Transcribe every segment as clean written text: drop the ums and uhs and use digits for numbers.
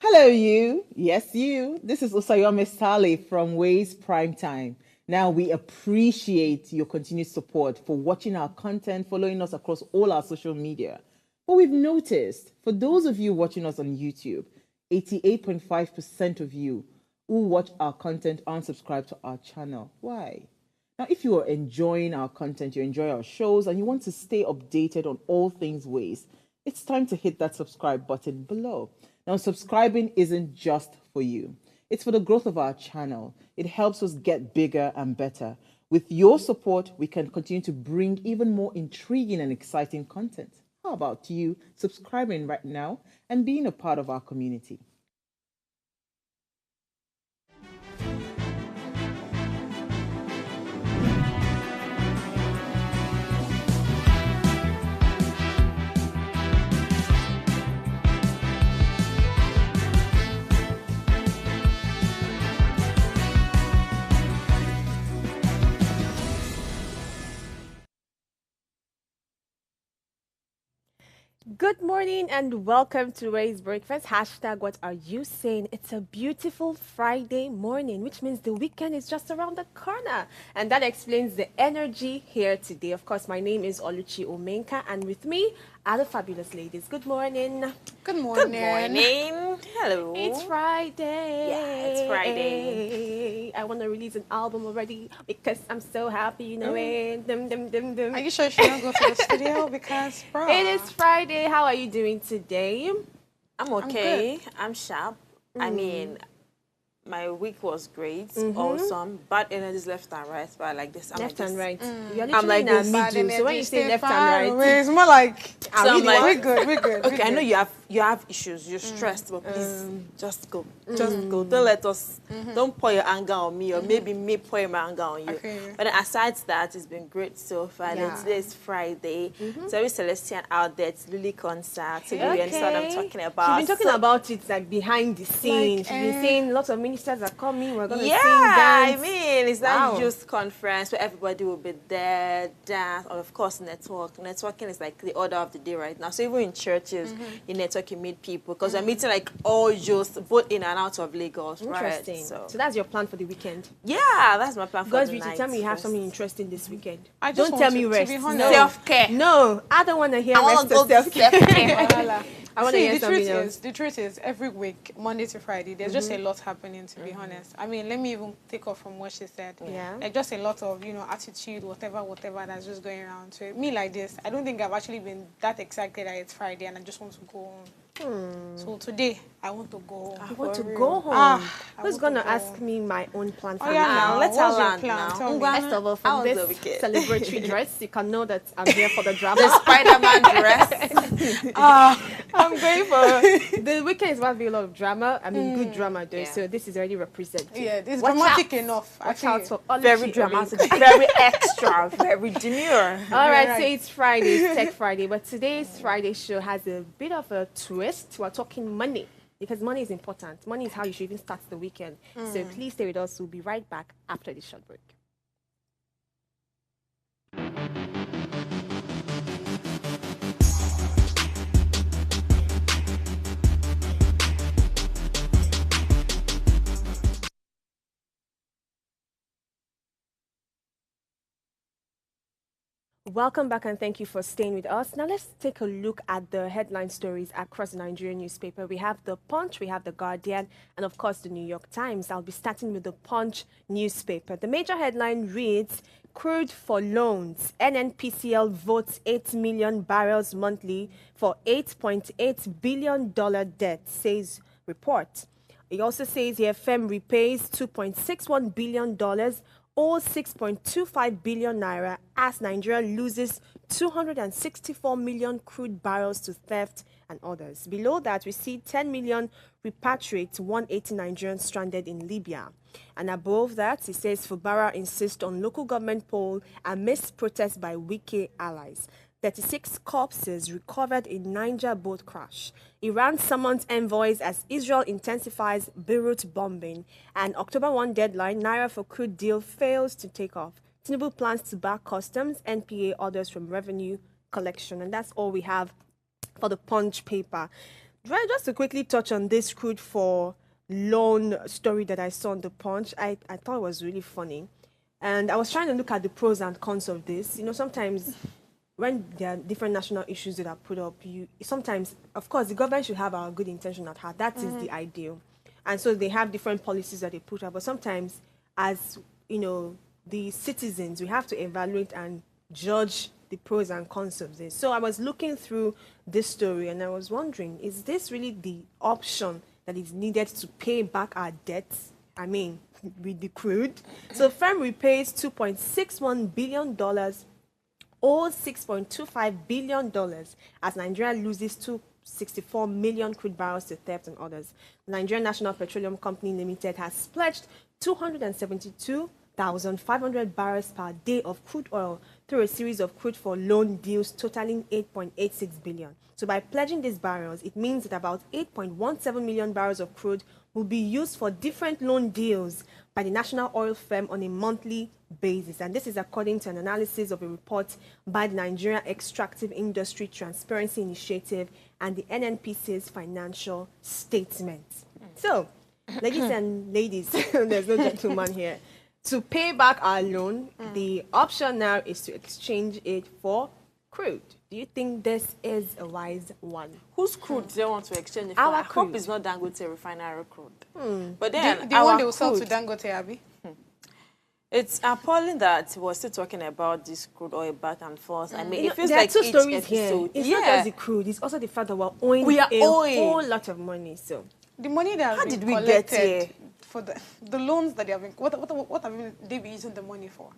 Hello, you. Yes, you. This is Usayome Sale from Ways Prime Time. Now, we appreciate your continued support for watching our content, following us across all our social media. But we've noticed, for those of you watching us on YouTube, 88.5% of you who watch our content aren't subscribed to our channel. Why? Now, if you are enjoying our content, you enjoy our shows, and you want to stay updated on all things Ways, it's time to hit that subscribe button below. Now, subscribing isn't just for you. It's for the growth of our channel. It helps us get bigger and better. With your support, we can continue to bring even more intriguing and exciting content. How about you subscribing right now and being a part of our community? Good morning and welcome to Ray's Breakfast. Hashtag what are you saying? It's a beautiful Friday morning, which means the weekend is just around the corner. And that explains the energy here today. Of course, my name is Oluchi Omenka, and with me are the fabulous ladies. Good morning. Good morning. Good morning. Hello. It's Friday. Yeah, it's Friday. I want to release an album already because I'm so happy, you know it. Dum, dum, dum, dum. Are you sure you shouldn't go to the studio? Because, bro. It is Friday. How are you doing today? I'm okay. I'm sharp. I mean, my week was great, awesome. Bad energies left and right, but like this, I'm Left like and this. right. You're I'm literally like in a this. middle. So when you say left and right, away, it's more like, So I'm like, we're good, we're good. Okay, I know you have issues, you're stressed, but please just go. Just go. Don't let us don't pour your anger on me, or maybe me pour my anger on you. Okay. But then aside that, it's been great so far. Yeah. Then today is Friday. So every Celestian out there, it's Lily concert. So you understand what I'm talking about. She's been talking So- about it like behind the scenes. Like, She's been saying lots of ministers are coming. We're gonna Yeah, sing, dance. I mean, it's that Wow. youth conference where everybody will be there, dance, and of course, network. Networking is like the order of the day right now. So even in churches, you network, you meet people, because we're meeting like all youth, both in and out of Lagos, Interesting. right? So that's your plan for the weekend. Yeah, that's my plan for God's the beauty, night. tell me you have first. something interesting this weekend. I just Don't want tell me to rest. be No. honest. Self-care. No, I don't want to hear I want rest to go or to self-care. self-care. I want to See, hear something else. the truth is, every week, Monday to Friday, there's just a lot happening, to be honest. I mean, let me even take off from what she said. Yeah. Like, just a lot of, attitude, whatever that's just going around. So, me like this, I don't think I've actually been that excited that it's Friday and I just want to go home. So, today, I want to go home. You want to For real. go home? I Who's want to gonna go ask home. me my own plan for Oh, the yeah, weekend? now, Let's what's your land plan? now. Tell me. First of all, from How was this the weekend? celebratory dress, you can know that I'm here for the drama. The Spider-Man dress. I'm going for the weekend is about to be a lot of drama. I mean, good drama though. Yeah. So this is already represented. Yeah, it's Watch dramatic out. enough. Watch Actually. out for Oluchi Very dramatic, Omenka. very extra, very demure. All right, right. so it's Friday, it's Tech Friday, but today's Friday show has a bit of a twist. We're talking money because money is important. Money is how you should even start the weekend. So please stay with us. We'll be right back after this short break. Welcome back and thank you for staying with us. Now let's take a look at the headline stories across the Nigerian newspaper. We have the Punch, we have the Guardian, and of course the New York Times. I'll be starting with the Punch newspaper. The major headline reads, "Crude for loans. NNPCL votes 8 million barrels monthly for $8.8 billion debt," says report. It also says here, FEM repays $2.61 billion, or 6.25 billion naira, as Nigeria loses 264 million crude barrels to theft and others. Below that, we see 10 million repatriate 180 Nigerians stranded in Libya. And above that, it says Fubara insists on local government poll amidst protests by Wike allies. 36 corpses recovered in Niger boat crash. Iran summons envoys as Israel intensifies Beirut bombing. And October 1 deadline, Naira for crude deal fails to take off. Tinubu plans to back customs, NPA orders from revenue collection. And that's all we have for the Punch paper. Right, just to quickly touch on this crude for loan story that I saw on the Punch, I thought it was really funny. And I was trying to look at the pros and cons of this. You know, sometimes when there are different national issues that are put up, sometimes, of course, the government should have our good intention at heart. That is the ideal. And so they have different policies that they put up. But sometimes, as you know, the citizens, we have to evaluate and judge the pros and cons of this. So I was looking through this story and I was wondering, is this really the option that is needed to pay back our debts? I mean, with the crude. So firm repays $2.61 billion or $6.25 billion as Nigeria loses 264 million crude barrels to theft and others. Nigerian National Petroleum Company Limited has pledged 272,500 barrels per day of crude oil through a series of crude for loan deals totaling 8.86 billion. So by pledging these barrels, it means that about 8.17 million barrels of crude will be used for different loan deals by the national oil firm on a monthly basis. And this is according to an analysis of a report by the Nigeria Extractive Industry Transparency Initiative and the NNPC's financial statement. So, ladies and ladies, there's no gentleman here. To pay back our loan, the option now is to exchange it for crude. Do you think this is a wise one? Whose crude do they want to exchange it for? Our I hope crude. it's not Dangote refinery crude. But then The one they will sell to Dangote, Abi. It's appalling that we're still talking about this crude oil back and forth. I mean, You it know, feels there like are two each stories here. episode. It's not just the crude, it's also the fact that we're owing We are a owing. whole lot of money. So The money that How has been did we get collected here? for the loans that they have been, what have they been using the money for?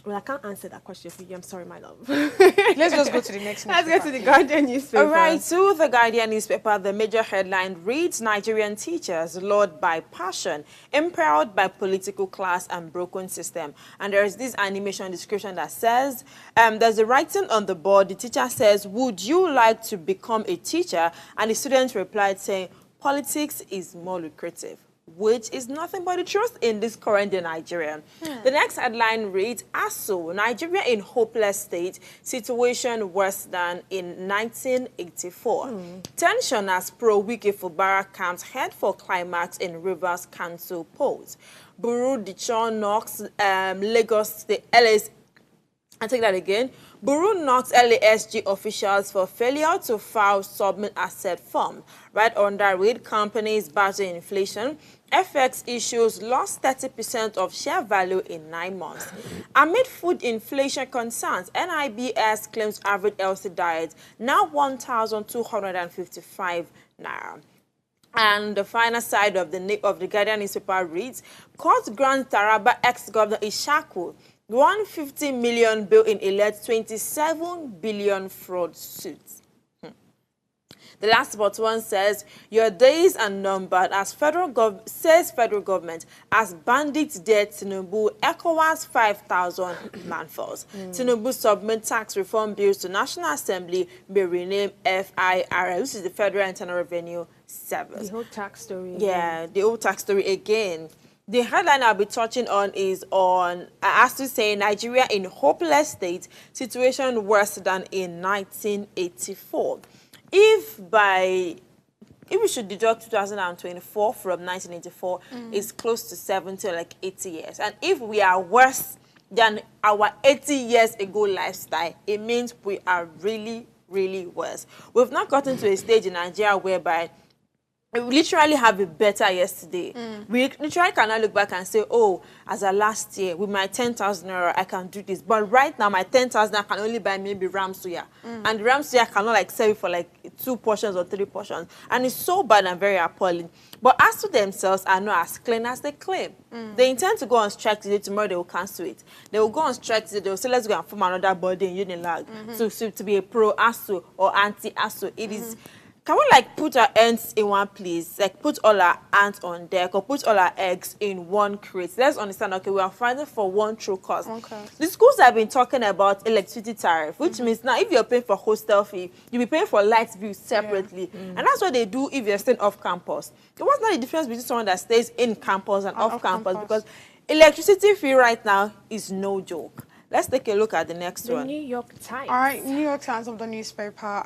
well, I can't answer that question for you. I'm sorry, my love. Let's just go to the next Let's newspaper. go to the Guardian newspaper. All right, to the Guardian newspaper, the major headline reads, Nigerian teachers lured by passion, empowered by political class and broken system. And there is this animation description that says, there's a writing on the board. The teacher says, would you like to become a teacher? And the student replied saying, politics is more lucrative, which is nothing but the truth in this current day Nigeria. The next headline reads, ASU, Nigeria in hopeless state, situation worse than in 1984. Tension as pro-Wike Fubara camps head for climax in Rivers Council polls. Buru Dichon knocks Lagos State LS. I take that again. Buru knocks LASG officials for failure to file submit asset form. Right under read, companies battle inflation. FX issues lost 30% of share value in 9 months. Amid food inflation concerns, NIBS claims average healthy diet now 1,255 naira. And the final side of the Guardian newspaper reads, Court grants Taraba ex-governor Ishaku 150 million bail in alleged 27 billion fraud suit. The last but one says, your days are numbered as federal government as bandits dead Tinubu ECOWAS 5,000 manfalls. Tinubu submit tax reform bills to National Assembly may rename FIRS, which is the Federal Internal Revenue Service. The whole tax story. Yeah, the old tax story again. The headline I'll be touching on is on, as to say, Nigeria in hopeless state, situation worse than in 1984. If we should deduct 2024 from 1984, it's close to 70 or like 80 years. And if we are worse than our 80 years ago lifestyle, it means we are really, really worse. We've not gotten to a stage in Nigeria whereby we literally have a better yesterday. We literally cannot look back and say, oh, as a last year, with my 10,000 naira, I can do this. But right now, my 10,000 I can only buy maybe ram suya. And ram suya cannot like sell it for like 2 portions or 3 portions. And it's so bad and very appalling. But as to themselves are not as clean as they claim. They intend to go on strike today, tomorrow they will cancel it. They will go on strike today, they will say, let's go and form another body in Unilag to be a pro-ASU or anti-ASU. It is... Can we like put our ends in one place, like put all our ants on deck or put all our eggs in one crate? Let's understand, okay, we are fighting for one true cause. Okay. The schools have been talking about electricity tariff, which means now if you're paying for hostel fee, you'll be paying for light bill separately. And that's what they do if you're staying off campus. What's not the difference between someone that stays in campus and off campus? Because electricity fee right now is no joke. Let's take a look at the next The one. New York Times. All right, New York Times of the newspaper.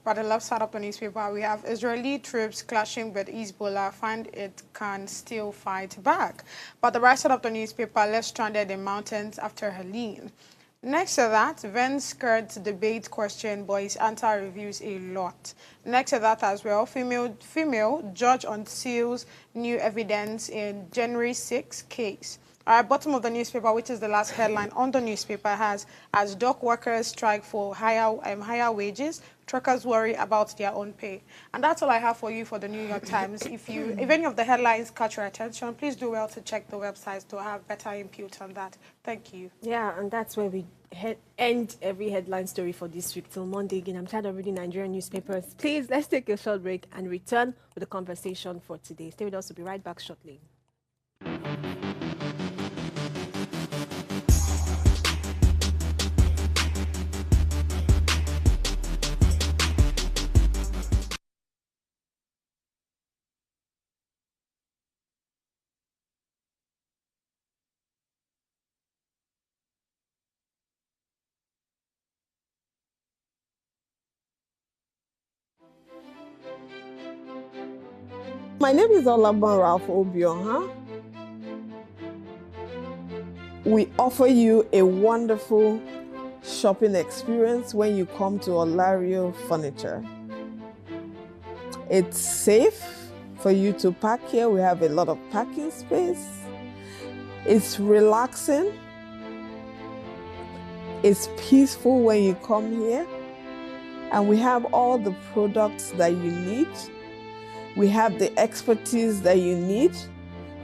By the left side of the newspaper, we have Israeli troops clashing with Hezbollah find it can still fight back. But the right side of the newspaper, left stranded in mountains after Helene. Next to that, Vance skirts debate question, but his answer reveals a lot. Next to that as well, female judge unseals new evidence in January 6 case. Bottom of the newspaper, which is the last headline on the newspaper, has as dock workers strike for higher wages, truckers worry about their own pay. And that's all I have for you for the New York Times. If any of the headlines catch your attention, please do well to check the websites to have better input on that. Thank you. Yeah, and that's where we end every headline story for this week till Monday again. I'm tired of reading Nigerian newspapers. Please, let's take a short break and return with the conversation for today. Stay with us. We'll be right back shortly. My name is Olaban Ralph Obion. We offer you a wonderful shopping experience when you come to Olario Furniture. It's safe for you to park here. We have a lot of parking space. It's relaxing. It's peaceful when you come here. And we have all the products that you need. We have the expertise that you need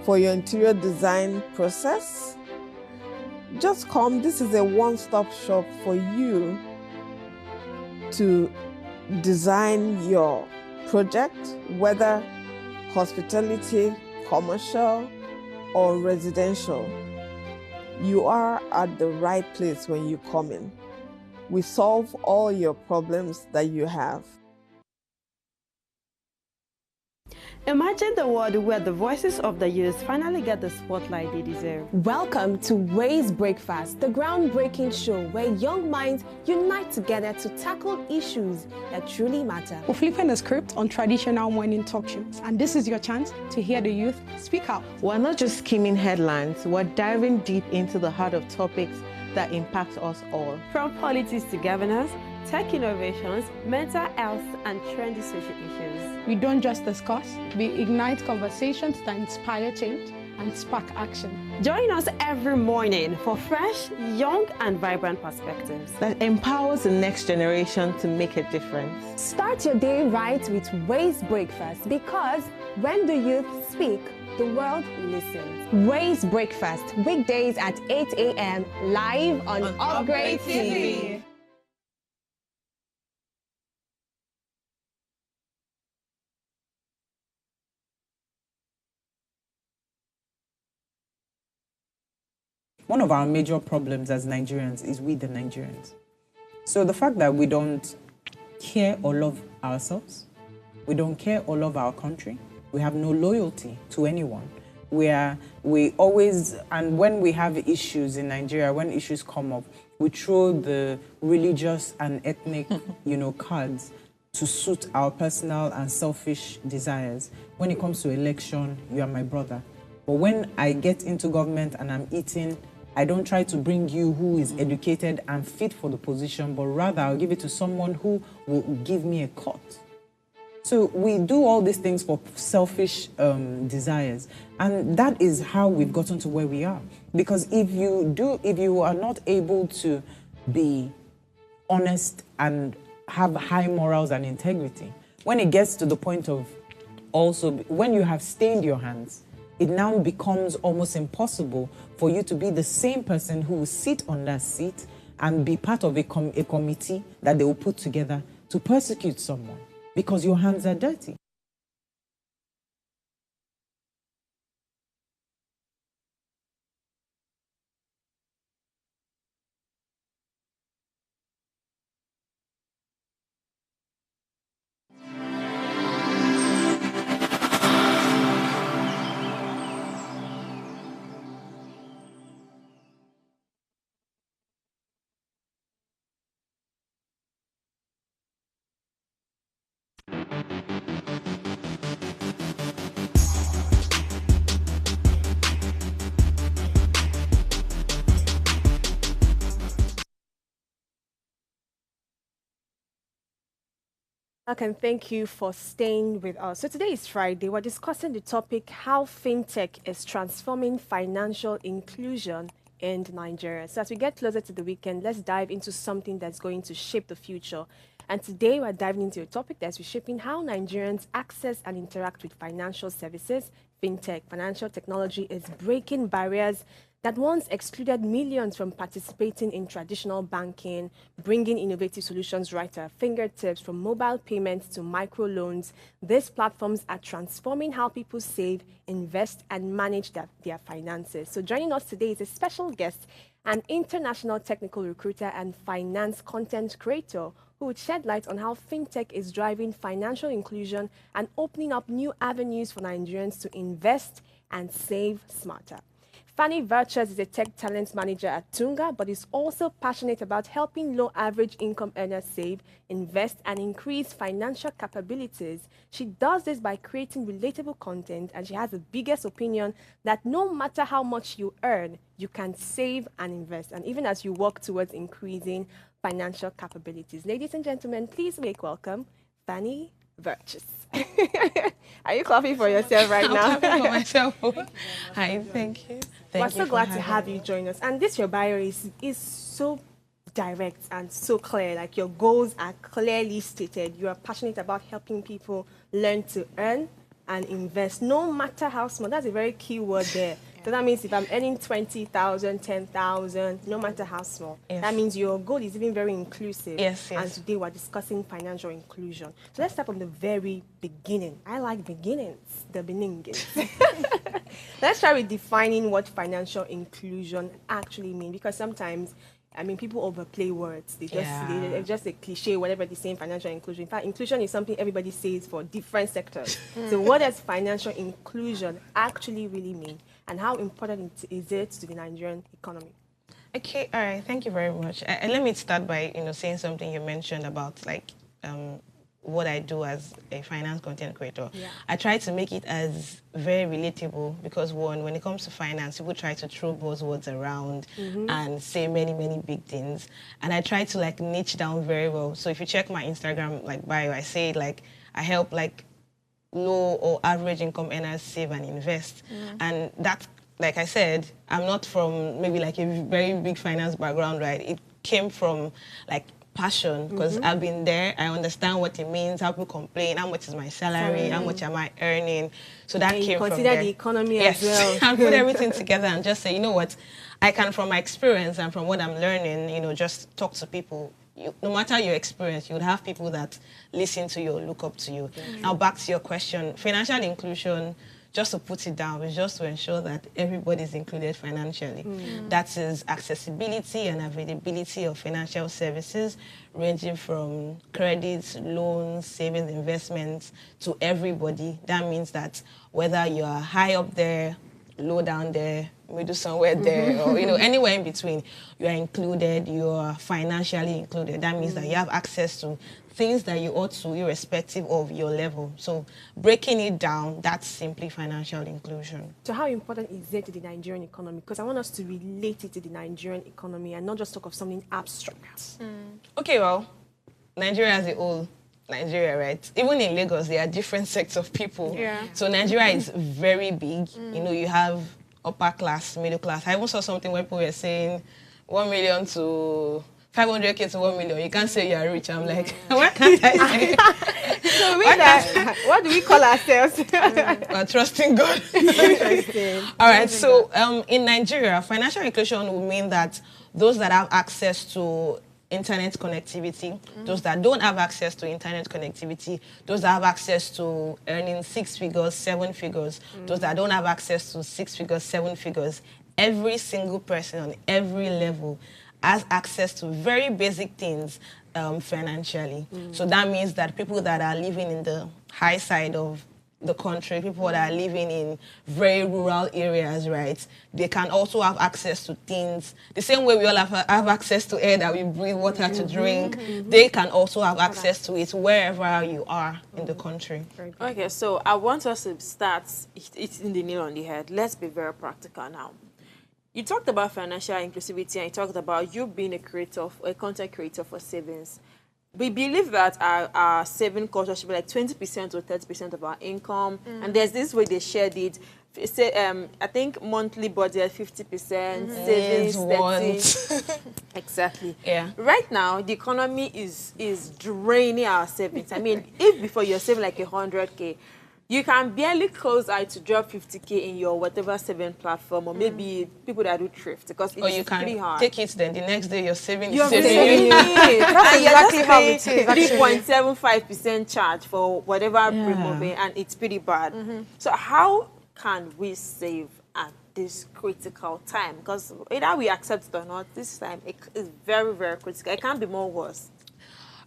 for your interior design process. Just come. This is a one-stop shop for you to design your project, whether hospitality, commercial, or residential. You are at the right place when you come in. We solve all your problems that you have. Imagine the world where the voices of the youth finally get the spotlight they deserve. Welcome to Ways Breakfast, the groundbreaking show where young minds unite together to tackle issues that truly matter. We're flipping the script on traditional morning talk shows, and this is your chance to hear the youth speak out. We're not just skimming headlines, we're diving deep into the heart of topics that impact us all. From politics to governance, tech innovations, mental health, and trendy social issues. We don't just discuss, we ignite conversations that inspire change and spark action. Join us every morning for fresh, young, and vibrant perspectives that empowers the next generation to make a difference. Start your day right with Ways Breakfast, because when the youth speak, the world listens. Ways Breakfast, weekdays at 8 a.m. live on Upgrade TV. One of our major problems as Nigerians is we the Nigerians. So the fact that we don't care or love ourselves, we don't care or love our country, we have no loyalty to anyone. We always, and when we have issues in Nigeria, when issues come up, we throw the religious and ethnic, cards to suit our personal and selfish desires. When it comes to election, you are my brother. But when I get into government and I'm eating, I don't try to bring you who is educated and fit for the position, but rather I'll give it to someone who will give me a cut. So we do all these things for selfish desires. And that is how we've gotten to where we are. Because if you are not able to be honest and have high morals and integrity, when it gets to the point of also, when you have stained your hands, it now becomes almost impossible for you to be the same person who will sit on that seat and be part of a committee that they will put together to persecute someone because your hands are dirty. And thank you for staying with us. So today is Friday. We're discussing the topic how fintech is transforming financial inclusion in Nigeria. So as we get closer to the weekend, let's dive into something that's going to shape the future. And today we're diving into a topic that's reshaping how Nigerians access and interact with financial services. Fintech, financial technology is breaking barriers that once excluded millions from participating in traditional banking, bringing innovative solutions right to our fingertips, from mobile payments to microloans. These platforms are transforming how people save, invest, and manage their finances. So joining us today is a special guest, an international technical recruiter and finance content creator who would shed light on how fintech is driving financial inclusion and opening up new avenues for Nigerians to invest and save smarter. Fanny Virtues is a tech talent manager at Tunga, but is also passionate about helping low average income earners save, invest, and increase financial capabilities. She does this by creating relatable content, and she has the biggest opinion that no matter how much you earn, you can save and invest, and even as you work towards increasing financial capabilities. Ladies and gentlemen, please make welcome Fanny Virtues. Are you clapping for yourself right now? I'm clapping for myself. Hi, thank you. We're so glad to have you join us. And this, your bio is so direct and so clear. Like, your goals are clearly stated. You are passionate about helping people learn to earn and invest, no matter how small. That's a very key word there. So that means if I'm earning 20,000, 10,000, no matter how small, that means your goal is even very inclusive. Yes. And today we're discussing financial inclusion. So let's start from the very beginning. I like beginnings, the beginnings. Let's start with defining what financial inclusion actually means, because sometimes, I mean, people overplay words. They're just a cliche, whatever they say in financial inclusion. In fact, inclusion is something everybody says for different sectors. So what does financial inclusion actually really mean? And how important is it to the Nigerian economy? Okay, all right. Thank you very much. Let me start by saying something you mentioned about what I do as a finance content creator. Yeah. I try to make it as very relatable because, one, when it comes to finance, people try to throw buzzwords around and say many, many big things. And I try to niche down very well. So if you check my Instagram bio, I say I help low or average income earners save and invest. And that, like I said, I'm not from maybe a very big finance background, right? It came from passion, because I've been there. I understand what it means, how people complain, how much is my salary, how much am I earning. So that came from there. Consider the economy as well. And put everything together and just say, you know what, I can, from my experience and from what I'm learning, just talk to people. No matter your experience, you would have people that listen to you or look up to you. Now back to your question, financial inclusion, just to put it down, is just to ensure that everybody is included financially. That is accessibility and availability of financial services, ranging from credits, loans, savings, investments, to everybody. That means that whether you are high up there, low down there, middle somewhere there, or anywhere in between, you are included, you are financially included. That means that you have access to things that you ought to, irrespective of your level. So breaking it down, that's simply financial inclusion. So how important is it to the Nigerian economy? Because I want us to relate it to the Nigerian economy and not just talk of something abstract. Okay, well, Nigeria as a whole, Nigeria, right? Even in Lagos, there are different sects of people. Yeah. So Nigeria is very big. You have upper class, middle class. I even saw something where people were saying 1 million to 500K to 1 million. You can't say you're rich. I'm like, why can't I say? So what do we call ourselves? We're trusting God. Interesting. All right. So in Nigeria, financial inclusion will mean that those that have access to internet connectivity, those that don't have access to internet connectivity, those that have access to earning 6 figures, 7 figures, those that don't have access to 6 figures, 7 figures, every single person on every level has access to very basic things financially. So that means that people that are living in the high side of the country, people that are living in very rural areas, right, they can also have access to things. The same way we all have access to air that we breathe, water to drink, they can also have access to it wherever you are in the country. Okay, so I want us to start hitting the nail on the head. Let's be very practical now. You talked about financial inclusivity and you talked about you being a content creator for savings. we believe that our saving culture should be like 20% or 30% of our income. And there's this way they shared it. Say, I think monthly budget 50%, savings 30. Exactly. Yeah. Right now, the economy is draining our savings. I mean, if before you're saving like 100K, you can barely close out to drop 50K in your whatever saving platform, or maybe people that do thrift, because Or you it's can pretty hard. take it, then the next day you're saving. You're saving saving you. it. That's And exactly you're how just it is, paying actually. 3.75% charge for whatever removing, and it's pretty bad. So how can we save at this critical time? Because either we accept it or not, this time it is very, very critical. It can't be more worse.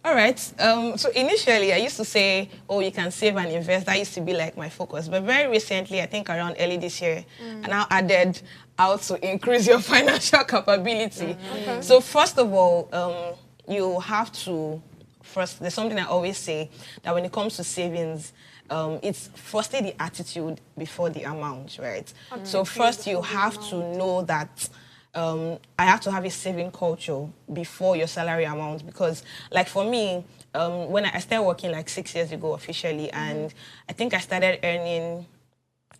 All right. So initially, I used to say, oh, you can save and invest. That used to be like my focus. But very recently, I think around early this year, I now added how to increase your financial capability. So first of all, you have to, first, there's something I always say, that when it comes to savings, it's firstly the attitude before the amount, right? So first, you have to know that I have to have a saving culture before your salary amount, because like for me, when I started working like 6 years ago officially, and I think I started earning,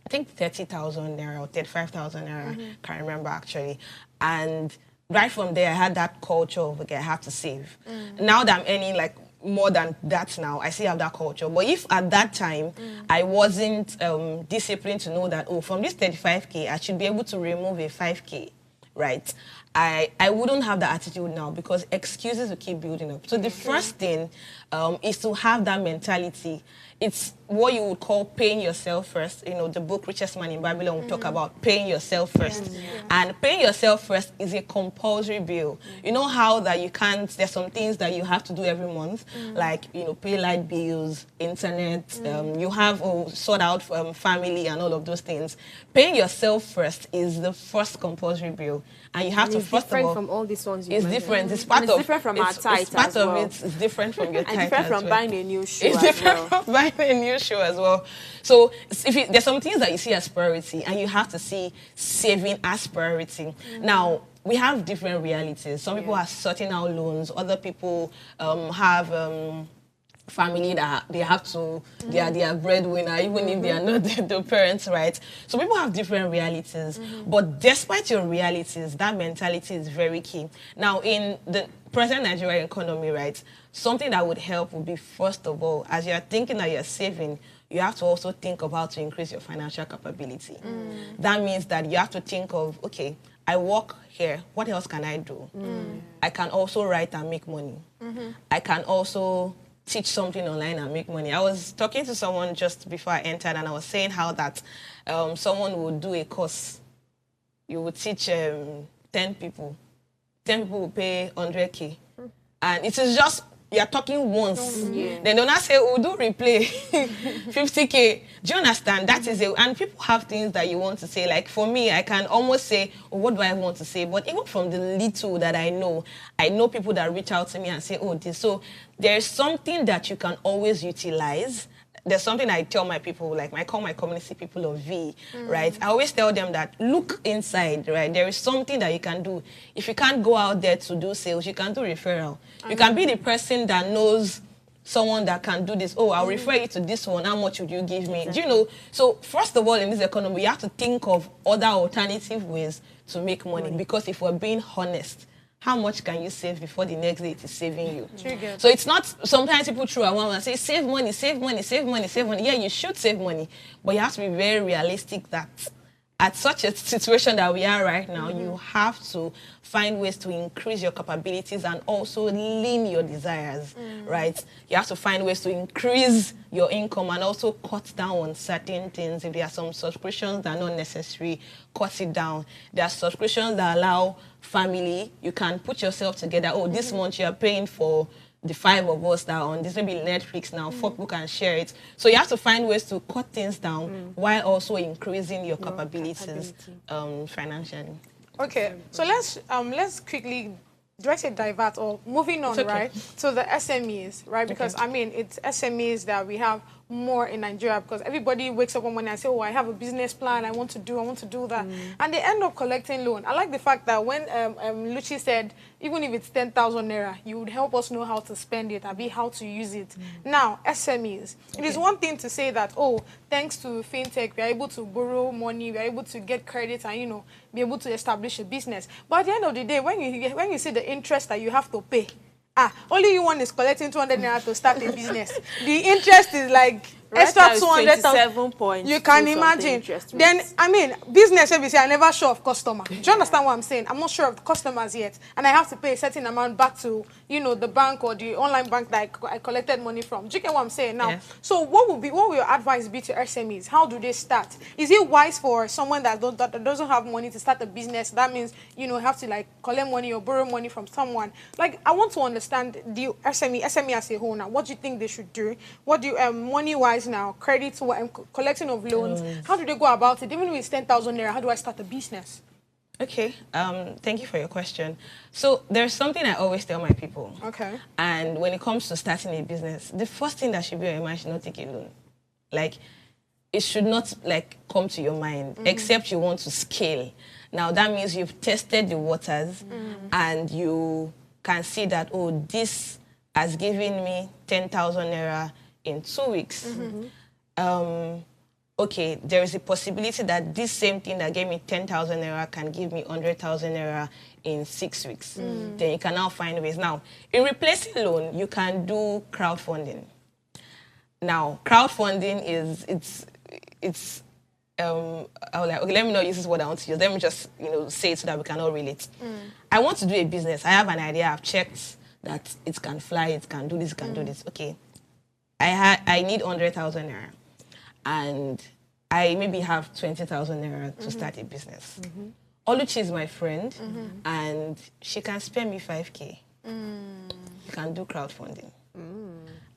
I think 30,000 naira or 35,000 naira, can't remember actually. And right from there, I had that culture of, okay, I have to save. Now that I'm earning like more than that now, I still have that culture. But if at that time I wasn't disciplined to know that, oh, from this 35K, I should be able to remove a 5K, right? I wouldn't have that attitude now, because excuses will keep building up. So the first thing is to have that mentality. It's what you would call paying yourself first. You know, the book Richest Man in Babylon will talk about paying yourself first. And paying yourself first is a compulsory bill. You know how that you can't, there's some things that you have to do every month, like, you know, pay light bills, internet, you have sort out family and all of those things. Paying yourself first is the first compulsory bill. And you have to, It's first of different all, from all these ones you it's mentioned. different. It's part And it's of, different from our tithe it's part as of well. it. It's different from your And tithe different as from well. buying a new shoe It's as different well. from buying a new shoe as well. So if there's some things that you see as priority, and you have to see saving as priority. Now, we have different realities. Some people are sorting out loans. Other people have family that they have to, they are their breadwinner, even if they are not the parents, right? So people have different realities. But despite your realities, that mentality is very key. Now, in the present Nigerian economy, right, something that would help would be, first of all, as you're thinking that you're saving, you have to also think of how to increase your financial capability. That means that you have to think of, okay, I work here, what else can I do? I can also write and make money. I can also teach something online and make money. I was talking to someone just before I entered, and I was saying how that someone would do a course. You would teach 10 people. 10 people will pay 100K. And it is just, you're talking once. Then they'll not say, oh, do replay 50K. Do you understand? That is it. And people have things that you want to say. Like for me, I can almost say, oh, what do I want to say? But even from the little that I know people that reach out to me and say, oh, this. So there's something that you can always utilize. There's something I tell my people, like I call my community people of V, right? I always tell them that look inside, right? There is something that you can do. If you can't go out there to do sales, you can do referral. You can be the person that knows someone that can do this. Oh, I'll refer you to this one. How much would you give me? Do you know? So first of all, in this economy, you have to think of other alternative ways to make money. Because if we're being honest, how much can you save before the next day it is saving you? So it's not, sometimes people throw around and say, save money, save money, save money, save money. Yeah, you should save money, but you have to be very realistic that at such a situation that we are right now, you have to find ways to increase your capabilities and also lean your desires, right? You have to find ways to increase your income and also cut down on certain things. If there are some subscriptions that are not necessary, cut it down. There are subscriptions that allow family. You can put yourself together. Oh, this month you are paying for the 5 of us that are on this, maybe Netflix now, 4 people can share it. So you have to find ways to cut things down while also increasing your capabilities financially. Okay, so let's quickly, do I say divert or moving on, Okay. right, to the SMEs, right? Because I mean, it's SMEs that we have more in Nigeria because everybody wakes up one morning and say, oh, I have a business plan, I want to do that. And they end up collecting loan. I like the fact that when Luchi said, even if it's 10,000 naira, you would help us know how to spend it, how to use it. Now, SMEs. It is one thing to say that, oh, thanks to fintech, we are able to borrow money, we are able to get credit and, you know, be able to establish a business. But at the end of the day, when you see the interest that you have to pay, only you one is collecting 200 naira to start a business. The interest is like extra 200,000. You can imagine. Then, I mean, business service, I never sure of customer. Do you understand what I'm saying? I'm not sure of the customers yet. And I have to pay a certain amount back to, you know, the bank or the online bank that I collected money from. Do you get what I'm saying now? Yes. So what will your advice be to SMEs? How do they start? Is it wise for someone that doesn't have money to start a business? That means, you know, have to like collect money or borrow money from someone. Like, I want to understand the SME as a whole now. What do you think they should do? What do you, money-wise now, credit, collecting of loans, how do they go about it? Even if it's 10,000 naira, how do I start a business? Okay, thank you for your question. So there's something I always tell my people. Okay. And when it comes to starting a business, the first thing that should be on your mind should not take a loan. Like, it should not like come to your mind, except you want to scale. Now that means you've tested the waters and you can see that, oh, this has given me 10,000 naira in 2 weeks. Okay, there is a possibility that this same thing that gave me 10,000 naira can give me 100,000 naira in 6 weeks. Then you can now find ways. Now, in replacing loan, you can do crowdfunding. Now, crowdfunding it's I was like, okay, let me not use this word I want to use. Let me just, you know, say it so that we can all relate. I want to do a business. I have an idea. I've checked that it can fly, it can do this, it can do this. Okay. I need 100,000 naira, and I maybe have 20,000 naira to start a business. Oluchi is my friend, and she can spare me 5K. You can do crowdfunding.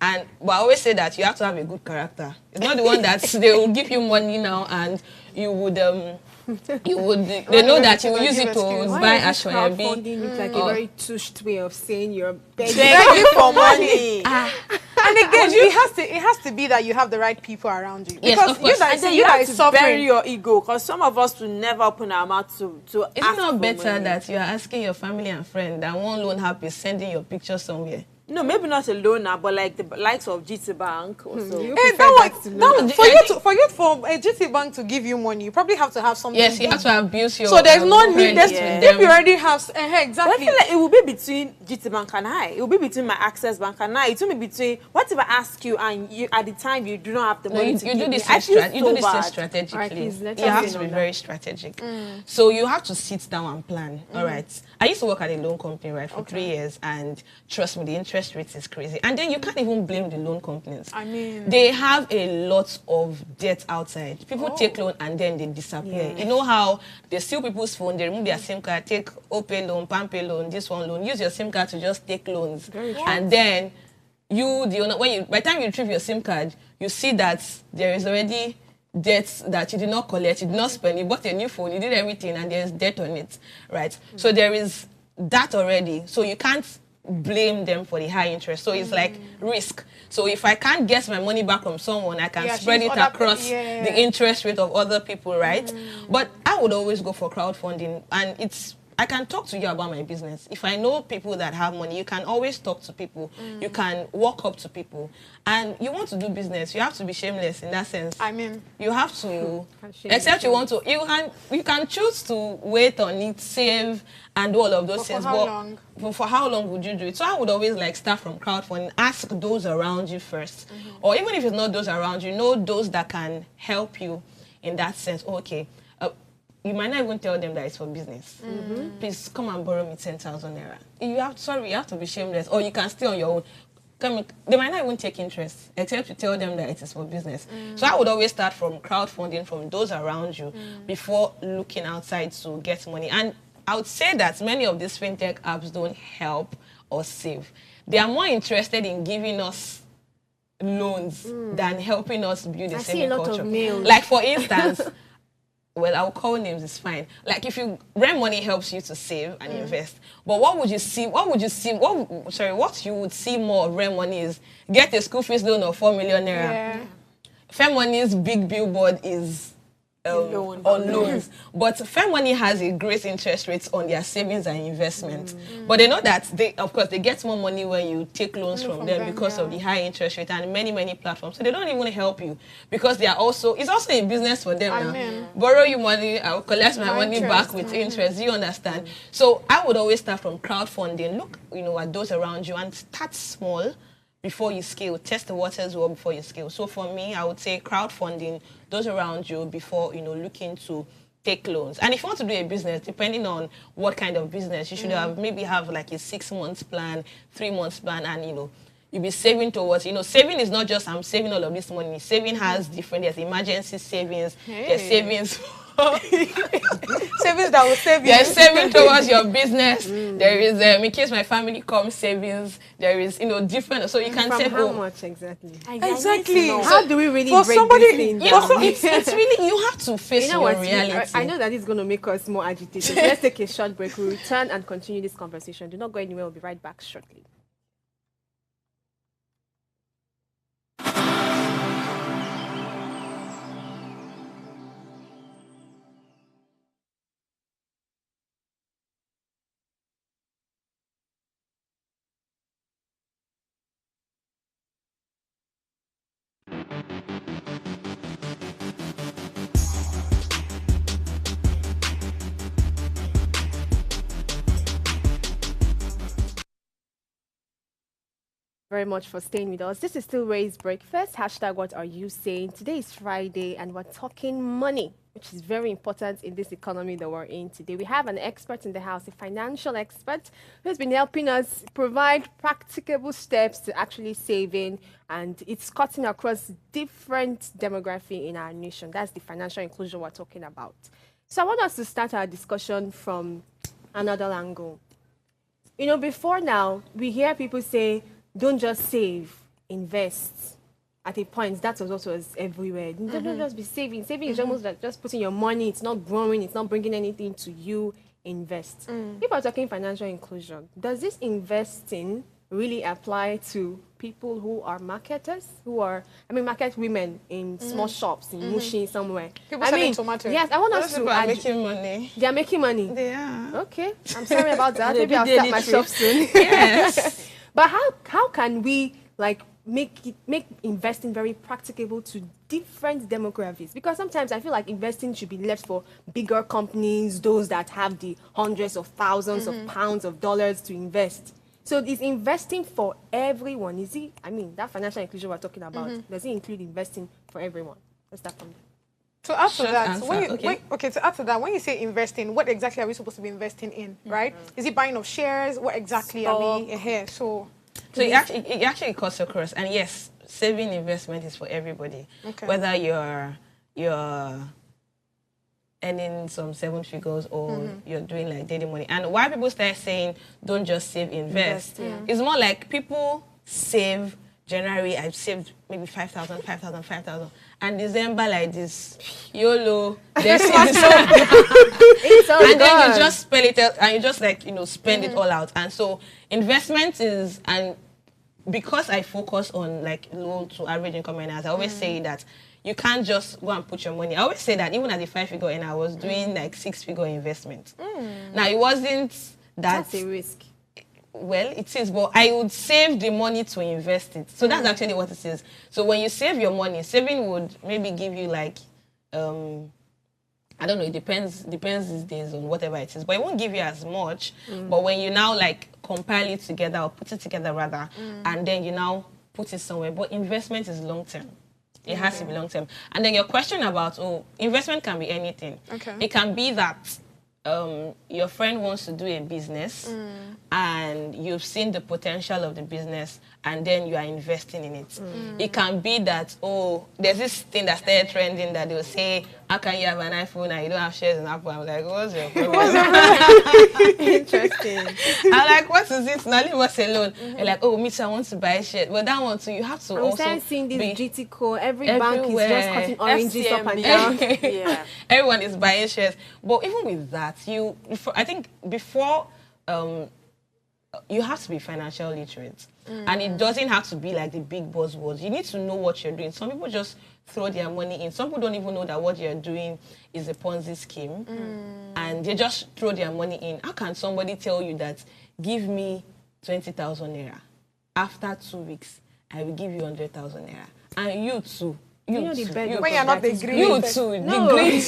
But I always say that you have to have a good character. It's not the one that they will give you money now and you would they know that you will use it to buy ashwabi. Crowdfunding looks like a very tushed way of saying you're begging for money. And again, it has to be that you have the right people around you. Yes, because of course. And then you have to bury your ego, because some of us will never open our mouth to It's ask not for better money. that you are asking your family and friend that one loan help is sending your picture somewhere. No, maybe not a loaner, but like the likes of GT Bank or so. For a GT Bank to give you money, you probably have to have something. Yes, you have to abuse your. So there's no need. Yeah. If you already have exactly. But I feel like it will be between GT Bank and I. It will be between my Access Bank and I. It will be between what if I ask you and you at the time you do not have the money to you give do this me. you do this thing strategically. You have to be very strategic. So you have to sit down and plan. All right. I used to work at a loan company, right, for 3 years, and trust me, the interest rate is crazy. And then you can't even blame the loan companies. I mean, they have a lot of debt outside. People take loan and then they disappear. You know how they steal people's phone, they remove their SIM card, take OPay loan, PAMPay loan, this one loan, use your SIM card to just take loans. And then by the time you retrieve your SIM card, you see that there is already debts that you did not collect, you did not spend, you bought a new phone, you did everything, and there's debt on it, right? So there is that already. So you can't blame them for the high interest. So it's like risk. So if I can't get my money back from someone, I can spread it across the interest rate of other people, right? But I would always go for crowdfunding, and I can talk to you about my business. If I know people that have money, you can always talk to people. You can walk up to people. And you want to do business, you have to be shameless in that sense. I mean, you have to, except you want to, you can choose to wait on it, save, and do all of those things. For how long? For how long would you do it? So I would always like start from crowdfunding, ask those around you first. Or even if it's not those around you, know those that can help you in that sense. Okay. You might not even tell them that it's for business. Please come and borrow me 10,000 naira. You have to be shameless, or you can stay on your own. They might not even take interest, except you tell them that it is for business. So I would always start from crowdfunding from those around you before looking outside to get money. And I would say that many of these fintech apps don't help or save. They are more interested in giving us loans than helping us build a saving culture. I see a lot of mails. Like for instance. Well, I'll call names, it's fine. Like if rent money helps you to save and invest. But what you would see more of rent money is get a school fees loan of 4 million naira. Fair Money's big billboard is on loans. But Fair Money has a great interest rate on their savings and investment. But they know that of course, they get more money when you take loans from them because of the high interest rate and many platforms. So they don't even help you because they are also, it's also a business for them now. Borrow you money, I'll collect my money back with interest. You understand? So I would always start from crowdfunding. Look, at those around you and start small before you scale. Test the waters well before you scale. So for me, I would say crowdfunding those around you before, looking to take loans. And if you want to do a business, depending on what kind of business, you should maybe have like a 6 months plan, 3 months plan, and, you'll be saving towards, saving is not just I'm saving all of this money. Saving has different, there's emergency savings, there's savings savings that will save you. There's saving towards your business. There is, in case my family comes, savings. There is, different. So you can save how much exactly? Exactly. How do we really for break somebody, this in? It's really, you have to face your reality. I know that it's going to make us more agitated. Let's take a short break. We'll return and continue this conversation. Do not go anywhere. We'll be right back shortly. Very much for staying with us. This is still Ray's Breakfast. Hashtag what are you saying? Today is Friday and we're talking money, which is very important in this economy that we're in today. We have an expert in the house, a financial expert, who's been helping us provide practicable steps to actually saving, and it's cutting across different demography in our nation. That's the financial inclusion we're talking about. So I want us to start our discussion from another angle. Before now, we hear people say, don't just save, invest. At a point, that was also everywhere. Don't just be saving. Saving is almost like just putting your money. It's not growing. It's not bringing anything to you. Invest. People are talking financial inclusion. Does this investing really apply to people who are marketers, market women in small shops in Mushi somewhere? People selling tomatoes. Yes, I want us Those people are making money. They are making money. They are. Okay, I'm sorry about that. Maybe I'll start my shop soon. Yes. But how can we make investing very practicable to different demographics? Because sometimes I feel like investing should be left for bigger companies, those that have the hundreds of thousands of pounds of dollars to invest. So is investing for everyone? Is it? That financial inclusion we're talking about, does it include investing for everyone? Let's start from there. To add to that, when you say investing, what exactly are we supposed to be investing in, right? Is it buying of shares? What exactly are we here? So it actually cuts across. And yes, saving investment is for everybody. Okay. Whether you're earning some 7 figures or you're doing like daily money. And why people start saying don't just save, invest, it's more like people save. January, I've saved maybe 5,000, and December like this, YOLO, then and then you just spend it out, and you just spend it all out. And so investment is, and because I focus on low to average income earners, I always say that you can't just go and put your money. I always say that even at the 5-figure earner, I was doing 6-figure investment. Now it wasn't that's a risk. Well, it is, but I would save the money to invest it. So that's actually what it is. So when you save your money, saving would maybe give you I don't know, it depends these days on whatever it is, but it won't give you as much. But when you now compile it together or put it together rather, and then you now put it somewhere. But investment is long term. It has to be long term. And then your question about, investment can be anything. Okay. It can be that your friend wants to do a business and you've seen the potential of the business and then you are investing in it. It can be that, there's this thing that started trending that they'll say, how can you have an iPhone and you don't have shares in Apple? I'm like, what's your problem? Interesting. I'm like, what is this? Now leave us alone. You're like, me too, I want to buy shares. But that one too, you have to also seeing this GT code. Every bank is just cutting oranges up and down. Yeah. Everyone is buying shares. But even with that, I think before you have to be financially literate. And it doesn't have to be like the big buzzwords. You need to know what you're doing. Some people just throw their money in. Some people don't even know that what you're doing is a Ponzi scheme. And they just throw their money in. How can somebody tell you that, give me 20,000 naira. After 2 weeks, I will give you 100,000 naira. And you too. You know the bed When you're not the greed. You too. No. The greed.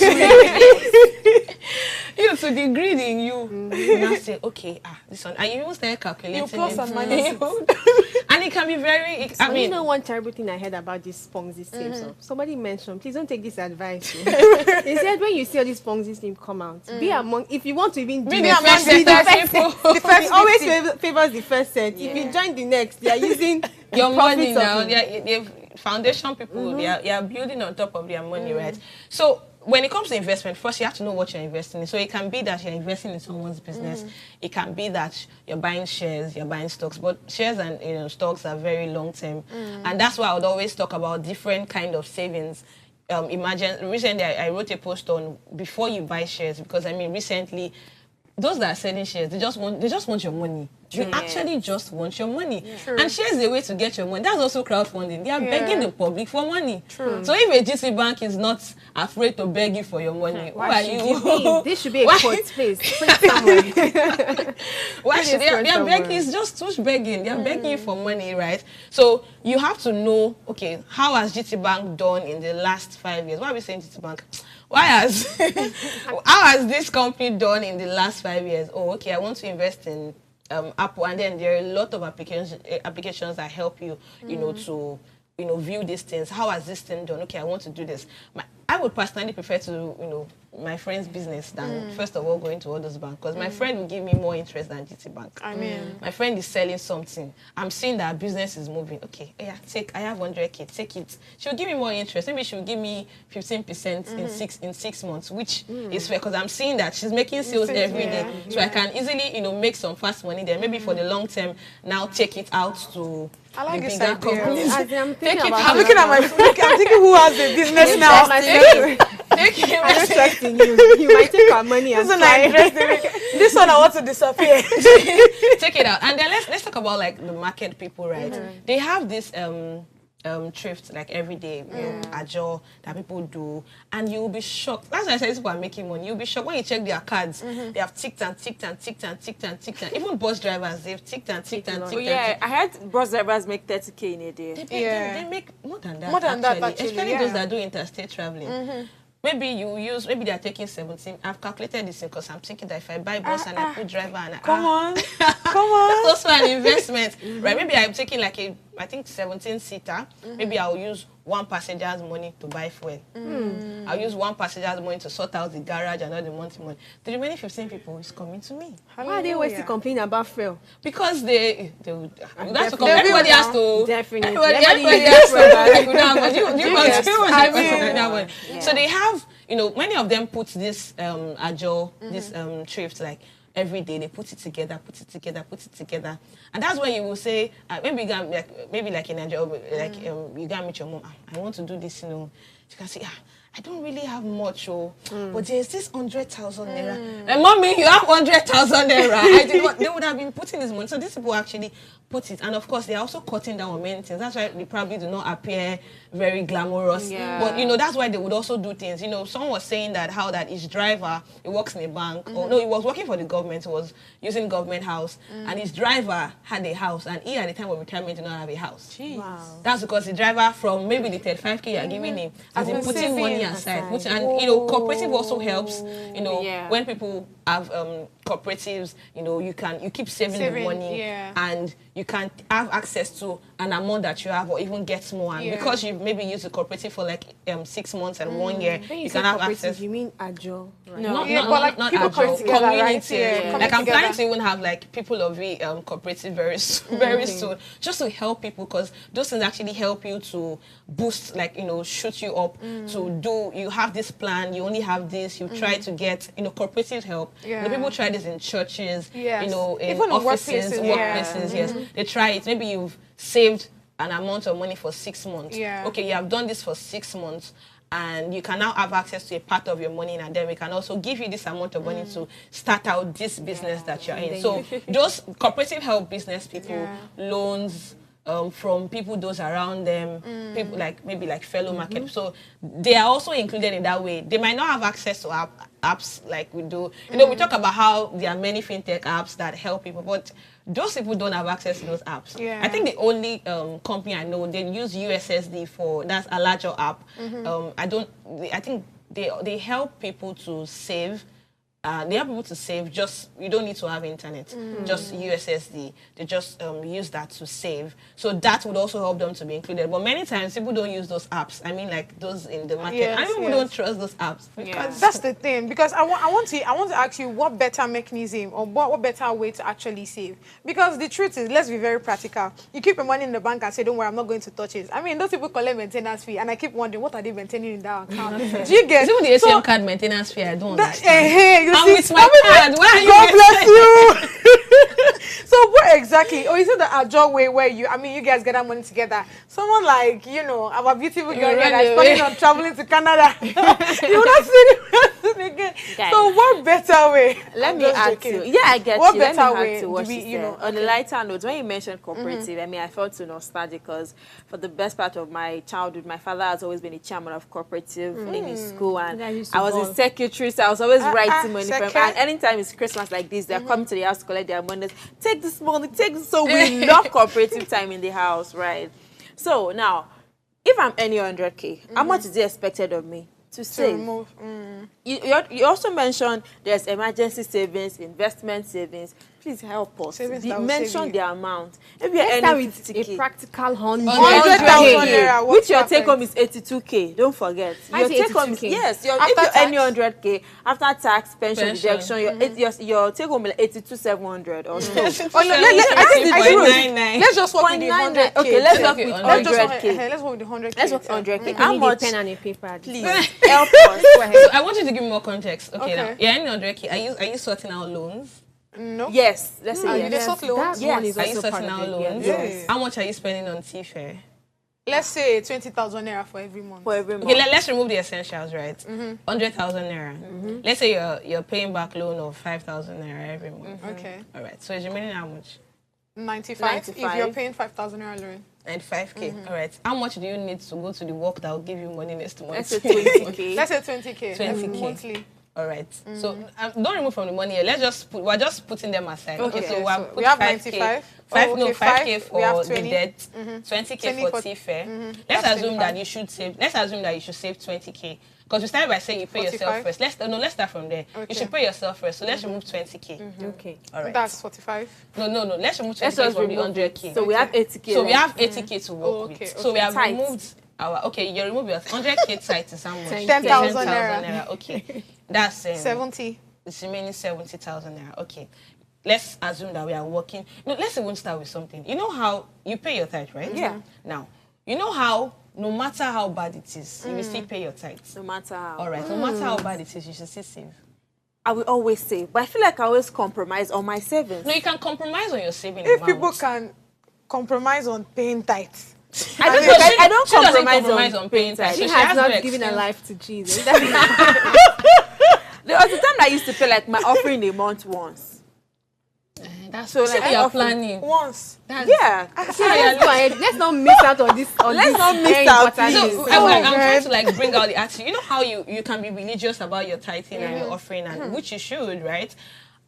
You too. The greed in you. You now say, okay, this one. And you even start calculating. You plus it. and minus. And it can be very. So you know one terrible thing I heard about this Ponzi scheme. So somebody mentioned, please don't take this advice. They said when you see all these Ponzi scheme come out, be among. If you want to even do Be it, the first be the set first of people. set. The first always favors the first set. If you join the next, they are using your the money profits of now. it. They've foundation people. They are building on top of their money, right? So when it comes to investment, first you have to know what you're investing in. So it can be that you're investing in someone's business. It can be that you're buying shares, you're buying stocks. But shares and stocks are very long term, and that's why I would always talk about different kind of savings. Imagine recently I wrote a post on before you buy shares, because I mean recently those that are selling shares, they just want your money. You actually just want your money. And shares is a way to get your money. That's also crowdfunding. They are begging the public for money. So if a GC bank is not afraid to beg you for your money, why are you? This should be a court place. Put it somewhere. Why should they are begging? It's just too much begging. They are begging you for money, right? So you have to know, okay, how has GT Bank done in the last 5 years? Why are we saying GT Bank? How has this company done in the last 5 years? Oh, okay, I want to invest in Apple, and then there are a lot of applications that help you, to view these things. How has this thing done? Okay, I want to do this. I would personally prefer to, my friend's business than first of all going to all those banks, because my friend will give me more interest than GT Bank. I mean, my friend is selling something. I'm seeing that business is moving. Okay, yeah, I have 100K, take it. She'll give me more interest. Maybe she'll give me 15% in 6 months, which is fair, because I'm seeing that she's making sales every day. So I can easily, make some fast money there. Maybe for the long term, now take it out to I like the this bigger idea. companies. I'm looking at my phone. I'm thinking who has the business now. I'm trusting you. You might take our money and fly. This one I want to disappear. Take it out. And then let's talk about like the market people, right? They have this thrift like every day, ajo that people do, and you'll be shocked. That's why I said these people are making money. You'll be shocked when you check their cards. They have ticked and ticked and ticked and ticked and ticked and even bus drivers, they've ticked and ticked and ticked. Oh, yeah, I heard bus drivers make 30K in a day. They make more than that. More than that, actually, especially those that do interstate traveling. Maybe they are taking 17. I've calculated this because I'm thinking that if I buy bus and I put driver and come on. That's also an investment, right? Maybe I'm taking like I think 17-seater. Maybe I'll use one passenger's money to buy fuel. I'll use one passenger's money to sort out the garage and all the money. The remaining 15 people is coming to me. Why are they always complaining about fuel? Because they would. That's because everybody has to. Definitely. Everybody has to. So they have, many of them put this agile, this thrift like. Every day they put it together, and that's when you will say maybe like in a job, like you gotta meet your mom. I want to do this, you can say, I don't really have much, but there's this 100,000 naira. And mommy, you have 100,000 naira. They would have been putting this money. So these people actually put it, and of course they're also cutting down on many things. That's why they probably do not appear very glamorous. But that's why they would also do things. Someone was saying that his driver, he works in a bank, or no, he was working for the government. He was using government house, and his driver had a house, and he at the time of retirement did not have a house. Wow. That's because the driver from maybe the 35K you're giving him has been putting money aside. And cooperative also helps. When people have cooperatives, you keep saving the money, and you can have access to an amount that you have, or even get more. And because you maybe use the cooperative for like 6 months and 1 year, you can have access. You mean ajo? Right? No, not people coming together, community. right? Like I'm planning to even have like people of the cooperative very soon, just to help people, because those things actually help you to boost, like shoot you up to do. You have this plan, you only have this. You try to get cooperative help. People try this in churches, in even offices, workplaces. Yes, they try it. Maybe you've saved an amount of money for 6 months. Okay, you have done this for 6 months, and you can now have access to a part of your money, and then we can also give you this amount of money to start out this business that you're in. So those cooperative help business people, loans, from people those around them, people like maybe like fellow market. So they are also included in that way. They might not have access to apps like we do. You know, we talk about how there are many fintech apps that help people, but those people don't have access to those apps. I think the only company I know, they use USSD for, that's a larger app. I think they help people to save. They help people to save. Just, you don't need to have internet. Just USSD. They just use that to save. So that would also help them to be included. But many times people don't use those apps. I mean, like those in the market. Yes, I mean, people don't trust those apps. Because that's the thing. Because I want to ask you what better mechanism or what better way to actually save. Because the truth is, let's be very practical. You keep your money in the bank and say, don't worry, I'm not going to touch it. I mean, those people collect maintenance fee, and I keep wondering, what are they maintaining in that account? Do you get? Even the ATM card maintenance fee, I don't understand. You I'm see, with my card. Why are you God bless you. So what exactly? Or is it the Ajo way where you guys get that money together? Someone like, you know, our beautiful girl here that's planning on traveling to Canada. You will not see the again. Guys, so what better way? Let me add to. Yeah, I get what you. Better Let me way add to what do we, she you said. know, On the lighter note, when you mentioned cooperative, I mean, I felt so nostalgic because for the best part of my childhood, my father has always been a chairman of cooperative in his school, and I was his secretary, so I was always writing money from. And anytime it's Christmas like this, they're coming to the house to collect their money. Take this money, take this. So we love cooperative time in the house, right? So now, if I'm earning 100K, how much is it expected of me to save? You also mentioned there's emergency savings, investment savings. Please help us. Mention the amount. If you're earning 50K, a practical 100,000 naira, which your take home is 82K. Don't forget. Your take home is, yes. If you're earning 100K after tax, pension deduction, your take home is 82,700 or so. Let's just work with the 100K. Okay, let's work with 100K. Let's work with the 100K. Let's work with 100K. How much? Pen and a paper. Please help us. So I want you to give me more context. Okay, now you're earning 100K. Are you sorting out loans? No. Yes, let's say yes. That one is Are you also sorting part out of it. loans? Yes. How much are you spending on tea-fare? Let's say 20,000 naira for every month. Okay, let's remove the essentials, right? 100,000 naira. Let's say you're paying back loan of 5,000 naira every month. Okay. All right. So it's remaining how much? 95. If you're paying 5,000 naira loan. And 5K. All right. How much do you need to go to the work that will give you money next month? Let's say 20K. Let's say 20K. 20K. Monthly. All right. So don't remove from the money here. Let's just we're just putting them aside. Okay. So we have 5K. 95. 5K for we have the 20. debt, 20K for tea-fare. Let's assume that you should save. Let's assume that you should save 20K. Because we started by saying you pay 45? yourself first. Let's start from there. Okay. You should pay yourself first. So let's remove 20K. Okay. All right. That's 45. No. Let's remove 20K Let's just from the remove 100K. So we have 80K. So we have 80K to work okay, with. So we have Tight. removed our. Okay, you remove your 100K tight is how much? 10,000 naira. Okay, that's 70. It's remaining 70,000 naira. Okay, let's assume that we are working. No, let's even start with something. You know how you pay your tithe, right? Yeah. Now, you know how no matter how bad it is, you will still pay your tithe. No matter how. All right. No matter how bad it is, you should still save. I will always save, but I feel like I always compromise on my savings. No, you can compromise on your saving If amount. people can compromise on paying tithes. I don't She doesn't compromise on paying tithe. She So has no not given her excuse. life to Jesus. There was a time I used to pay like my offering a month once. That's So so like like you're often- planning. Once. Yeah. Let's go ahead. Let's not miss out on this. Let's not miss very out, important please. news. I'm trying to like bring out the attitude. You know how you can be religious about your tithing and your offering, and which you should, right?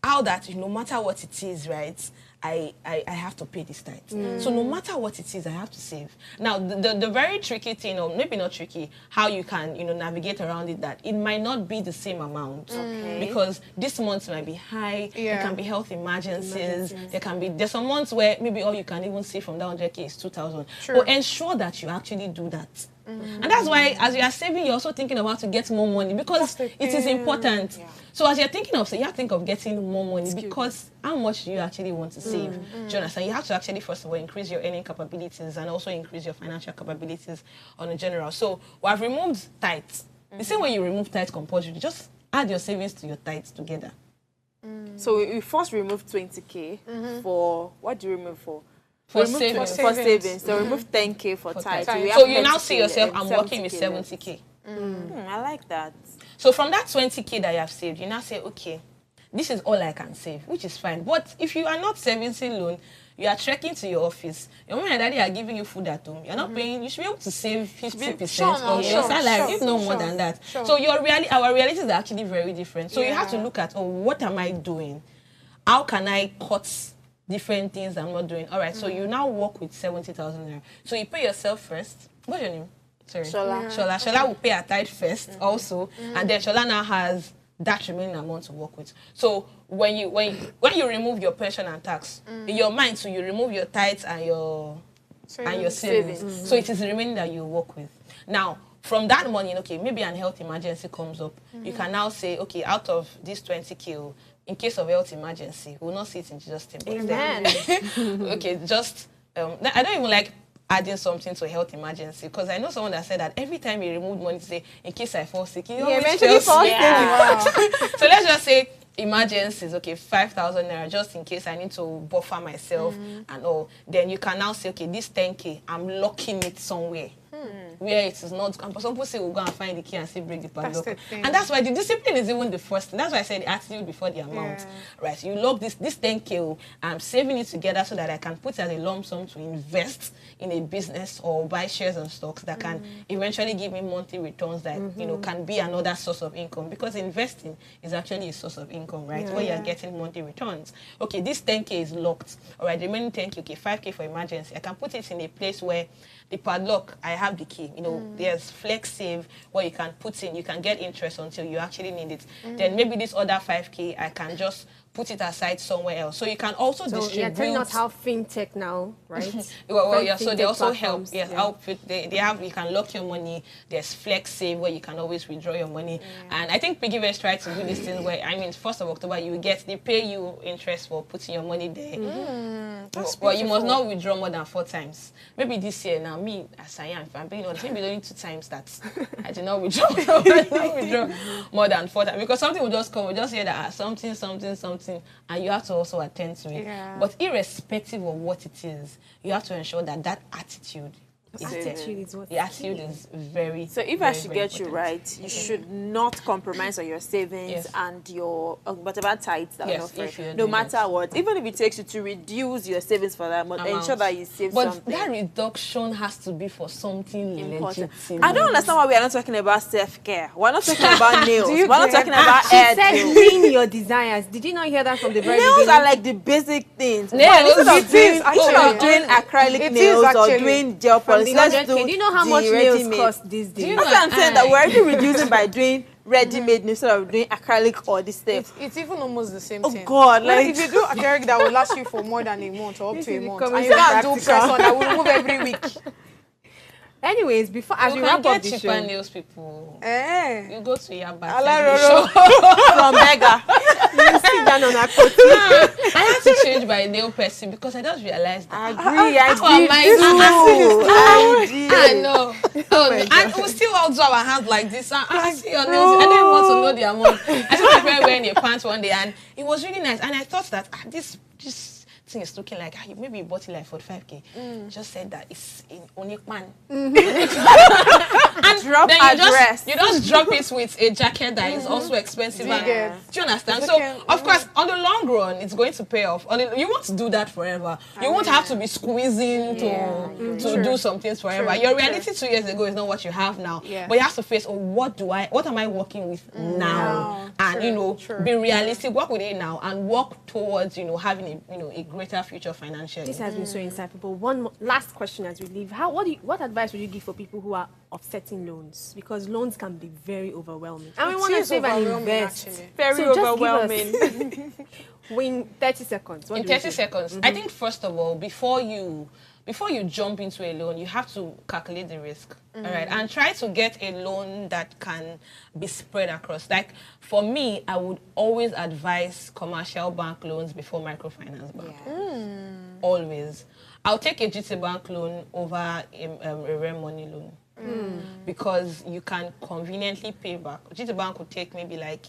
How that no matter what it is, right? I have to pay this tithe. So no matter what it is, I have to save. Now the very tricky thing, or maybe not tricky, how you can navigate around it, that it might not be the same amount because this month might be high. There can be health emergencies. There's some months where maybe all you can even save from that 100K is 2,000. But ensure that you actually do that. And that's why, as you are saving, you're also thinking about to get more money because it is important. So as you're thinking of, you have to think of getting more money because how much do you actually want to save? Do you understand? You have to actually, first of all, increase your earning capabilities and also increase your financial capabilities on a general. So we have removed tithes. The same way you remove tithes compulsory, just add your savings to your tithes together. So we first remove 20K for, what do you remove for? For savings. savings. For savings. So remove 10K for tithe. So we you have now 30K see yourself, and I'm working with 70K left. 70K. I like that. So from that 20K that you have saved, you now say, okay, this is all I can save, which is fine. But if you are not servicing loan, you are trekking to your office, your mom and daddy are giving you food at home, you're not paying, you should be able to save 50% of your salary, if not more than that. So our realities are actually very different. So you have to look at, oh, what am I doing? How can I cut different things I'm not doing? All right, so you now work with 70,000 naira. So you pay yourself first. What's your name? Sorry. Shola. Shola. Shola will pay a tithe first also, and then Shola now has that remaining amount to work with. So when you remove your pension and tax, in your mind, so you remove your tithes and your savings. So it is the remaining that you work with. Now, from that money, okay, maybe an health emergency comes up. You can now say, okay, out of this 20K, in case of health emergency, we will not see it in Jesus' name. Amen. Okay, just I don't even like adding something to a health emergency, because I know someone that said that every time he removed money to say, in case I fall sick, he eventually falls sick. So let's just say emergencies, okay, 5,000 naira just in case I need to buffer myself and all. Then you can now say, okay, this 10K, I'm locking it somewhere where it is not. Some people say we'll go and find the key and still break the padlock. And that's why the discipline is even the first thing. That's why I said the attitude before the amount. Right? You lock this 10K, I'm saving it together so that I can put it as a lump sum to invest in a business or buy shares and stocks that can eventually give me monthly returns that can be another source of income, because investing is actually a source of income, right? Where you're getting monthly returns. Okay, this 10K is locked. All right, the remaining 10K, okay, 5K for emergency. I can put it in a place where the padlock, I have the key. There's flex save where you can put in, you can get interest until you actually need it. Then maybe this other 5K, I can just put it aside somewhere else. So you can also distribute. You're telling us how Fintech now, right? So they also help. Yes, help with, they have, you can lock your money. There's flex save where you can always withdraw your money. And I think PiggyVest tried to do this thing where, I mean, 1st of October, they pay you interest for putting your money there. But you must not withdraw more than 4 times. Maybe this year, now me, as I am, if I'm paying honest, maybe only 2 times that I did not withdraw, more than 4 times. Because something will just come, we just hear that something, and you have to also attend to it. But irrespective of what it is, you have to ensure that that attitude is there. The attitude is very. So if I should get you right, you should not compromise on your savings and your whatever tithes that are offering, no matter what. Even if it takes you to reduce your savings for that month, ensure that you save something. But that reduction has to be for something important. I don't understand why we are not talking about self-care. We're not talking about nails. We're not talking about hair. She said clean your desires. Did you not hear that from the very beginning? Nails are like the basic things. Nails, instead of doing acrylic nails or doing gel polish, let's do. Do you know how much nails cost these days? That's what I'm saying, that we're already reducing by doing ready-made instead of doing acrylic or this stuff. It's even almost the same thing. Oh God! Like if you do acrylic that will last you for more than a month or up to a month, and you can't do press-on that will remove every week. Anyways, before as we wrap up the show, nails people. You go to Yaba from beggar. You sit down on a coat. I had to change my nail person because I just realized that. I know. And we still all do our hands like this. I see your nails. I didn't want to know the amount. I saw my friend wearing a pants one day, and it was really nice. And I thought that this thing is looking like maybe you bought it like 45K. Just said that it's in Onikman. And drop then address. You just drop it with a jacket that is also expensive. Do you understand? So of course, on the long run, it's going to pay off. You want to do that forever. You won't have to be squeezing to do some things forever. Your reality 2 years ago is not what you have now. But you have to face, what am I working with now? And be realistic, work with it now, and work towards having a greater future financially. This has been so insightful. One last question as we leave. What advice would you give for people who are offsetting loans? Because loans can be very overwhelming. And we want to save and invest. Very overwhelming. In 30 seconds. In 30 seconds. I think first of all, before you jump into a loan, you have to calculate the risk. All right, and try to get a loan that can be spread across. Like for me, I would always advise commercial bank loans before microfinance bank. Always. I'll take a GT bank loan over a rare money loan because you can conveniently pay back. GT bank would take maybe like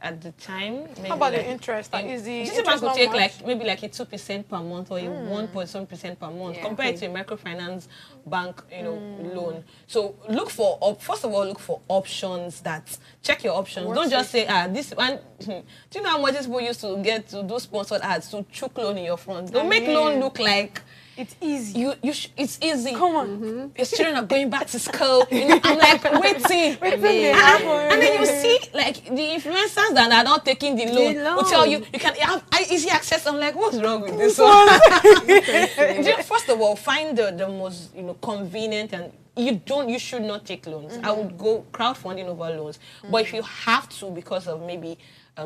at the time. Maybe How about like, the interest? Like, is the Citibank interest would not take much? like maybe like a 2% per month or a 1.7% per month compared to a microfinance bank, loan. So look for first of all, look for options that check your options. Don't just say this one. Do you know how much people used to get to do sponsored ads to chook loan in your front? They'll make loan look like it's easy. It's easy. Come on. Your children are going back to school. I'm like, waiting. And then you see, like, the influencers that are not taking the loan will tell you, you can have easy access. I'm like, what's wrong with this one? First of all, find the most, convenient, and you should not take loans. I would go crowdfunding over loans. But if you have to, because of maybe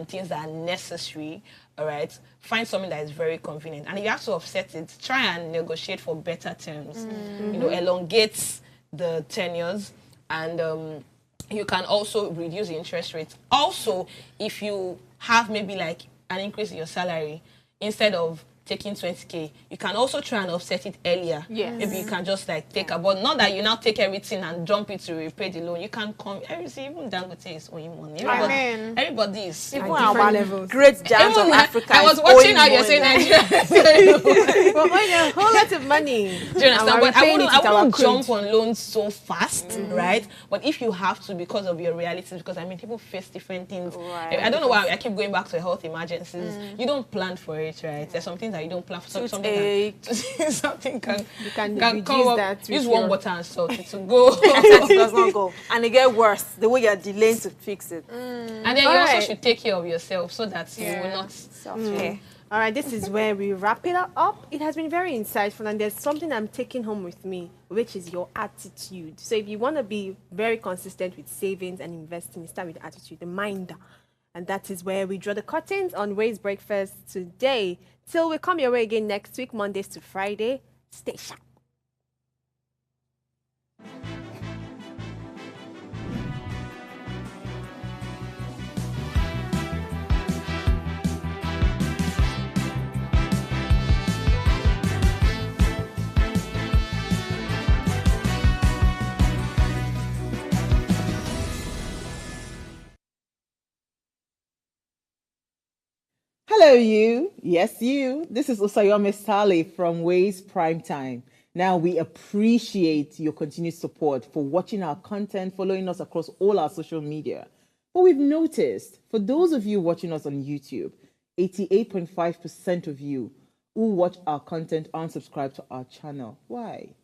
things that are necessary, all right, find something that is very convenient. And if you have to offset it, try and negotiate for better terms. Elongate the tenures, and you can also reduce the interest rates. Also, if you have maybe like an increase in your salary, instead of taking 20K, you can also try and offset it earlier. Yes. Maybe you can just like take but not that you now take everything and jump it to repay the loan. You can even Dangote is owing money. Everybody is even our levels. Great giants of Africa. I was watching how you're saying Nigeria. We're owing a whole lot of money. Do you understand? But I wouldn't jump on. on loans so fast, right? But if you have to because of your realities, because people face different things. Right. I don't know why I keep going back to health emergencies. You don't plan for it, right? There's something that you don't plan for. Something can come up. That Use warm water and salt. It will go. It does not go. And it get worse the way you're delaying to fix it. And then you also should take care of yourself so that you will not Self-care. All right, this is where we wrap it up. It has been very insightful, and there's something I'm taking home with me, which is your attitude. So if you want to be very consistent with savings and investing, start with attitude, the mind. And that is where we draw the curtains on Ways Breakfast today. Till we come your way again next week, Mondays to Friday. Stay sharp. Hello, you. Yes, you. This is Usayome Sale from Ways Primetime. Now, we appreciate your continued support for watching our content, following us across all our social media. But we've noticed, for those of you watching us on YouTube, 88.5% of you who watch our content aren't subscribed to our channel. Why?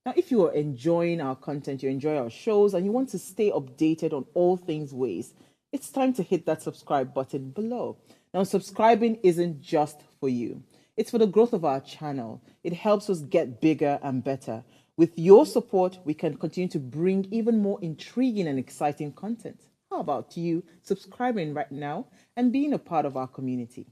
Now, if you are enjoying our content, you enjoy our shows, and you want to stay updated on all things Ways, it's time to hit that subscribe button below. Now, subscribing isn't just for you. It's for the growth of our channel. It helps us get bigger and better. With your support, we can continue to bring even more intriguing and exciting content. How about you subscribing right now and being a part of our community?